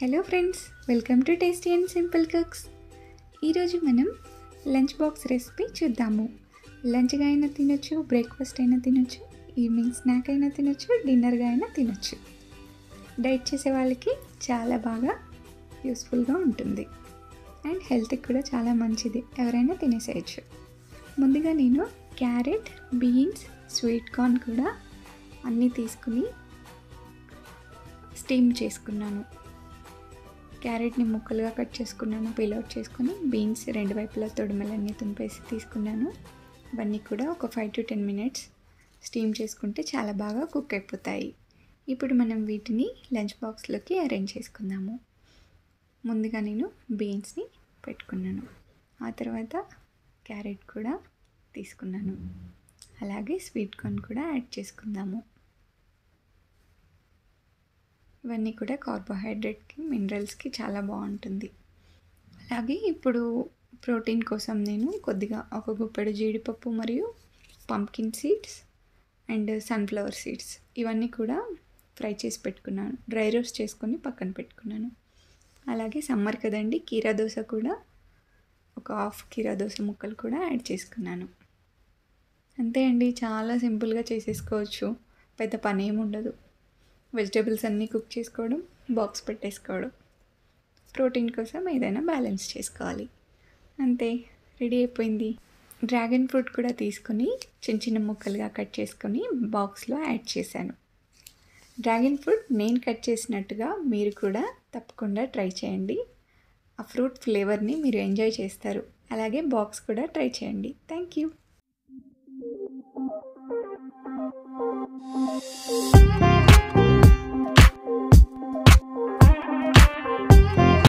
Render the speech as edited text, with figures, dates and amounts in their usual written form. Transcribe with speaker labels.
Speaker 1: Hello friends, welcome to tasty and simple cooks. ఈరోజు మనం lunch box recipe చూద్దాము. లంచ్గా అయినా తినొచ్చు, బ్రేక్ఫాస్ట్ అయినా తినొచ్చు, ఈవినింగ్ స్నాక్ అయినా తినొచ్చు, డిన్నర్గా అయినా తినొచ్చు. డైట్ చేసే వాళ్ళకి చాలా బాగా యూస్ఫుల్గా ఉంటుంది అండ్ హెల్త్కి కూడా చాలా మంచిది. ఎవరైనా తినేసేయచ్చు. ముందుగా నేను క్యారెట్, బీన్స్, స్వీట్ కార్న్ కూడా అన్నీ తీసుకుని స్టీమ్ చేసుకున్నాను. క్యారెట్ని ముక్కలుగా కట్ చేసుకున్నాను, పీల్ అవుట్ చేసుకుని. బీన్స్ రెండు వైపులా తొడిమలన్నీ తుంపేసి తీసుకున్నాను. ఇవన్నీ కూడా ఒక 5 to 10 minutes స్టీమ్ చేసుకుంటే చాలా బాగా కుక్ అయిపోతాయి. ఇప్పుడు మనం వీటిని లంచ్ బాక్స్లోకి అరేంజ్ చేసుకుందాము. ముందుగా నేను బీన్స్ని పెట్టుకున్నాను, ఆ తర్వాత క్యారెట్ కూడా తీసుకున్నాను, అలాగే స్వీట్ కార్న్ కూడా యాడ్ చేసుకుందాము. ఇవన్నీ కూడా కార్బోహైడ్రేట్కి, మినరల్స్కి చాలా బాగుంటుంది. అలాగే ఇప్పుడు ప్రోటీన్ కోసం నేను కొద్దిగా ఒక గుప్పెడు జీడిపప్పు మరియు pumpkin seeds and sunflower seeds ఇవన్నీ కూడా ఫ్రై చేసి పెట్టుకున్నాను. డ్రై రోస్ట్ చేసుకొని పక్కన పెట్టుకున్నాను. అలాగే సమ్మర్ కదండి, కీరా దోశ కూడా ఒక హాఫ్ కీరా దోశ ముక్కలు కూడా యాడ్ చేసుకున్నాను. అంతే అండి, చాలా సింపుల్గా చేసేసుకోవచ్చు. పెద్ద పని ఏమి ఉండదు. వెజిటేబుల్స్ అన్నీ కుక్ చేసుకోవడం, బాక్స్ పెట్టేసుకోవడం. ప్రోటీన్ కోసం ఏదైనా బ్యాలెన్స్ చేసుకోవాలి. అంతే, రెడీ అయిపోయింది. డ్రాగన్ ఫ్రూట్ కూడా తీసుకొని చిన్న చిన్న ముక్కలుగా కట్ చేసుకొని బాక్స్లో యాడ్ చేశాను. డ్రాగన్ ఫ్రూట్ నేను కట్ చేసినట్టుగా మీరు కూడా తప్పకుండా ట్రై చేయండి. ఆ ఫ్రూట్ ఫ్లేవర్ని మీరు ఎంజాయ్ చేస్తారు. అలాగే బాక్స్ కూడా ట్రై చేయండి. Thank you.